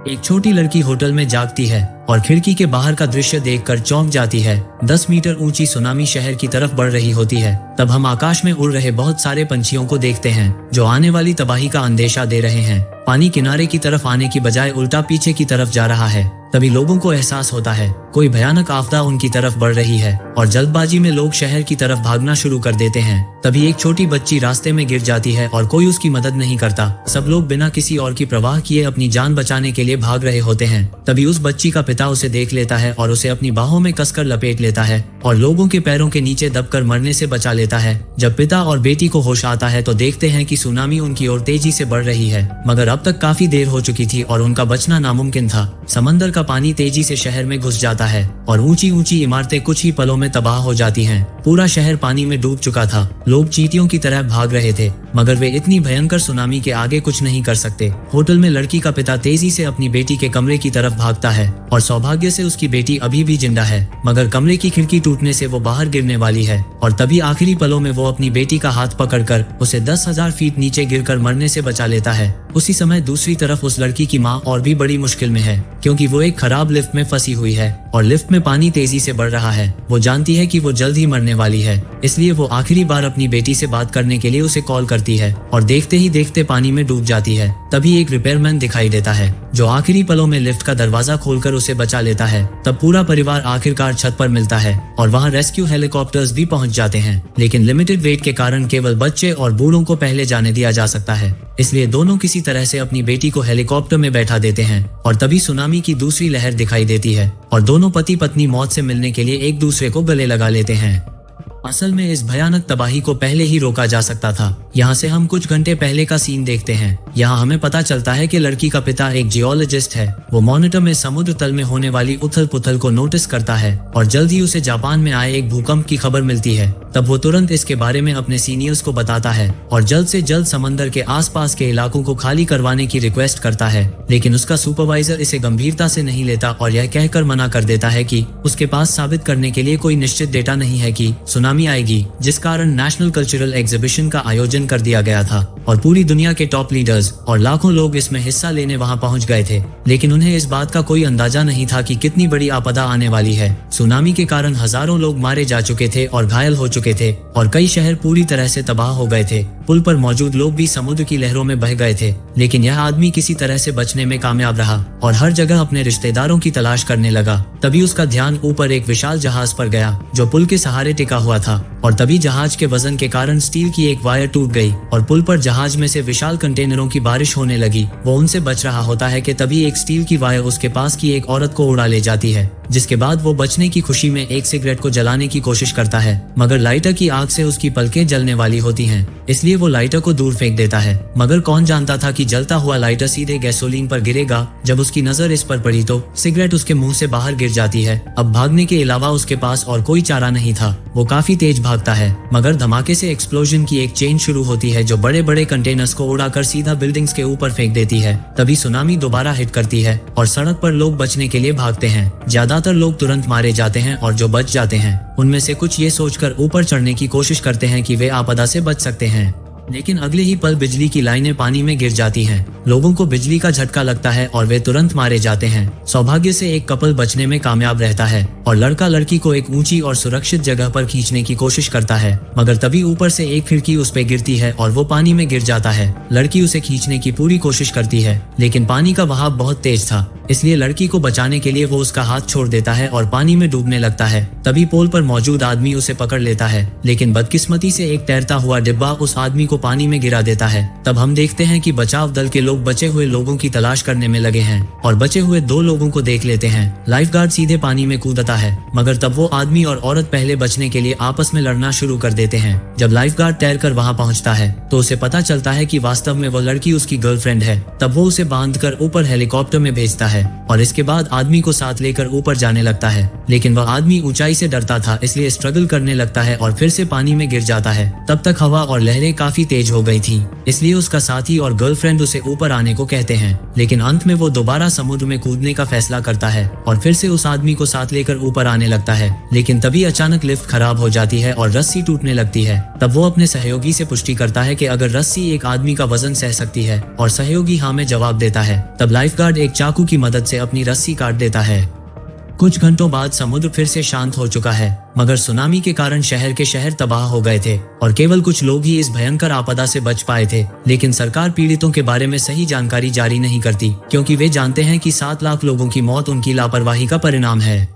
एक छोटी लड़की होटल में जागती है और खिड़की के बाहर का दृश्य देखकर चौंक जाती है। 10 मीटर ऊंची सुनामी शहर की तरफ बढ़ रही होती है। तब हम आकाश में उड़ रहे बहुत सारे पंछियों को देखते हैं जो आने वाली तबाही का अंदेशा दे रहे हैं। पानी किनारे की तरफ आने की बजाय उल्टा पीछे की तरफ जा रहा है। तभी लोगों को एहसास होता है कोई भयानक आपदा उनकी तरफ बढ़ रही है और जल्दबाजी में लोग शहर की तरफ भागना शुरू कर देते हैं। तभी एक छोटी बच्ची रास्ते में गिर जाती है और कोई उसकी मदद नहीं करता। सब लोग बिना किसी और की परवाह किए अपनी जान बचाने के लिए भाग रहे होते हैं। तभी उस बच्ची का पिता उसे देख लेता है और उसे अपनी बाहों में कसकर लपेट लेता है और लोगों के पैरों के नीचे दबकर मरने से बचा लेता है। जब पिता और बेटी को होश आता है तो देखते हैं कि सुनामी उनकी ओर तेजी से बढ़ रही है, मगर अब तक काफी देर हो चुकी थी और उनका बचना नामुमकिन था। समंदर का पानी तेजी से शहर में घुस जाता है और ऊंची ऊंची इमारतें कुछ ही पलों में तबाह हो जाती हैं। पूरा शहर पानी में डूब चुका था। लोग चींटियों की तरह भाग रहे थे, मगर वे इतनी भयंकर सुनामी के आगे कुछ नहीं कर सकते। होटल में लड़की का पिता तेजी से अपनी बेटी के कमरे की तरफ भागता है और सौभाग्य से उसकी बेटी अभी भी जिंदा है, मगर कमरे की खिड़की टूटने से वो बाहर गिरने वाली है। और तभी आखिरी पलों में वो अपनी बेटी का हाथ पकड़कर उसे 10,000 फीट नीचे गिरकर मरने से बचा लेता है। उसी समय दूसरी तरफ उस लड़की की माँ और भी बड़ी मुश्किल में है, क्योंकि वो एक खराब लिफ्ट में फंसी हुई है और लिफ्ट में पानी तेजी से बढ़ रहा है। वो जानती है कि वो जल्द ही मरने वाली है, इसलिए वो आखिरी बार अपनी बेटी से बात करने के लिए उसे कॉल करती है और देखते ही देखते पानी में डूब जाती है। तभी एक रिपेयरमैन दिखाई देता है जो आखिरी पलों में लिफ्ट का दरवाजा खोलकर उसे बचा लेता है। तब पूरा परिवार आखिरकार छत पर मिलता है और वहाँ रेस्क्यू हेलीकॉप्टर्स भी पहुँच जाते हैं, लेकिन लिमिटेड वेट के कारण केवल बच्चे और बूढ़ों को पहले जाने दिया जा सकता है। इसलिए दोनों किसी तरह से अपनी बेटी को हेलीकॉप्टर में बैठा देते हैं और तभी सुनामी की दूसरी लहर दिखाई देती है और दोनों पति पत्नी मौत से मिलने के लिए एक दूसरे को गले लगा लेते हैं। असल में इस भयानक तबाही को पहले ही रोका जा सकता था। यहाँ से हम कुछ घंटे पहले का सीन देखते हैं। यहाँ हमें पता चलता है कि लड़की का पिता एक जियोलॉजिस्ट है। वो मॉनिटर में समुद्र तल में होने वाली उथल पुथल को नोटिस करता है और जल्द ही उसे जापान में आए एक भूकंप की खबर मिलती है। तब वो तुरंत इसके बारे में अपने सीनियर्स को बताता है और जल्द से जल्द समंदर के आसपास के इलाकों को खाली करवाने की रिक्वेस्ट करता है, लेकिन उसका सुपरवाइजर इसे गंभीरता से नहीं लेता और यह कहकर मना कर देता है कि उसके पास साबित करने के लिए कोई निश्चित डेटा नहीं है कि सुनामी आएगी, जिस कारण नेशनल कल्चरल एग्जीबिशन का आयोजन कर दिया गया था और पूरी दुनिया के टॉप लीडर्स और लाखों लोग इसमें हिस्सा लेने वहां पहुंच गए थे। लेकिन उन्हें इस बात का कोई अंदाजा नहीं था कि कितनी बड़ी आपदा आने वाली है। सुनामी के कारण हजारों लोग मारे जा चुके थे और घायल हो चुके थे और कई शहर पूरी तरह से तबाह हो गए थे। पुल पर मौजूद लोग भी समुद्र की लहरों में बह गए थे, लेकिन यह आदमी किसी तरह से बचने में कामयाब रहा और हर जगह अपने रिश्तेदारों की तलाश करने लगा। तभी उसका ध्यान ऊपर एक विशाल जहाज पर गया जो पुल के सहारे टिका हुआ था और तभी जहाज के वजन के कारण स्टील की एक वायर टूट गई और पुल पर जहाज में से विशाल कंटेनरों की बारिश होने लगी। वो उनसे बच रहा होता है कि तभी एक स्टील की वायर उसके पास की एक औरत को उड़ा ले जाती है, जिसके बाद वो बचने की खुशी में एक सिगरेट को जलाने की कोशिश करता है, मगर लाइटर की आग से उसकी पलकें जलने वाली होती हैं, इसलिए वो लाइटर को दूर फेंक देता है। मगर कौन जानता था कि जलता हुआ लाइटर सीधे गैसोलीन पर गिरेगा। जब उसकी नजर इस पर पड़ी तो सिगरेट उसके मुंह से बाहर गिर जाती है। अब भागने के अलावा उसके पास और कोई चारा नहीं था। वो काफी तेज भागता है, मगर धमाके से एक्सप्लोजन की एक चेन शुरू होती है जो बड़े बड़े कंटेनर्स को उड़ाकर सीधा बिल्डिंग्स के ऊपर फेंक देती है। तभी सुनामी दोबारा हिट करती है और सड़क पर लोग बचने के लिए भागते हैं। ज्यादातर लोग तुरंत मारे जाते हैं और जो बच जाते हैं उनमें से कुछ ये सोचकर ऊपर चढ़ने की कोशिश करते हैं कि वे आपदा से बच सकते हैं, लेकिन अगले ही पल बिजली की लाइनें पानी में गिर जाती हैं। लोगों को बिजली का झटका लगता है और वे तुरंत मारे जाते हैं। सौभाग्य से एक कपल बचने में कामयाब रहता है और लड़का लड़की को एक ऊंची और सुरक्षित जगह पर खींचने की कोशिश करता है, मगर तभी ऊपर से एक खिड़की उस पे गिरती है और वो पानी में गिर जाता है। लड़की उसे खींचने की पूरी कोशिश करती है, लेकिन पानी का बहाव बहुत तेज था, इसलिए लड़की को बचाने के लिए वो उसका हाथ छोड़ देता है और पानी में डूबने लगता है। तभी पोल पर मौजूद आदमी उसे पकड़ लेता है, लेकिन बदकिस्मती से एक तैरता हुआ डिब्बा उस आदमी को पानी में गिरा देता है। तब हम देखते हैं कि बचाव दल के लोग बचे हुए लोगों की तलाश करने में लगे हैं और बचे हुए 2 लोगों को देख लेते हैं। लाइफगार्ड सीधे पानी में कूदता है, मगर तब वो आदमी और औरत पहले बचने के लिए आपस में लड़ना शुरू कर देते हैं। जब लाइफगार्ड तैरकर वहां पहुंचता है तो उसे पता चलता है कि वास्तव में वो लड़की उसकी गर्लफ्रेंड है। तब वो उसे बांधकर ऊपर हेलीकॉप्टर में भेजता है है और इसके बाद आदमी को साथ लेकर ऊपर जाने लगता है। लेकिन वह आदमी ऊंचाई से डरता था, इसलिए स्ट्रगल करने लगता है और फिर से पानी में गिर जाता है। तब तक हवा और लहरें काफी तेज हो गई थी, इसलिए उसका साथी और गर्लफ्रेंड उसे ऊपर आने को कहते हैं। लेकिन अंत में वो दोबारा समुद्र में कूदने का फैसला करता है और फिर से उस आदमी को साथ लेकर ऊपर आने लगता है। लेकिन तभी अचानक लिफ्ट खराब हो जाती है और रस्सी टूटने लगती है। तब वो अपने सहयोगी से पुष्टि करता है कि अगर रस्सी एक आदमी का वजन सह सकती है और सहयोगी हाँ में जवाब देता है। तब लाइफगार्ड एक चाकू की मदद से अपनी रस्सी काट देता है। कुछ घंटों बाद समुद्र फिर से शांत हो चुका है, मगर सुनामी के कारण शहर के शहर तबाह हो गए थे और केवल कुछ लोग ही इस भयंकर आपदा से बच पाए थे। लेकिन सरकार पीड़ितों के बारे में सही जानकारी जारी नहीं करती, क्योंकि वे जानते हैं कि 7 लाख लोगों की मौत उनकी लापरवाही का परिणाम है।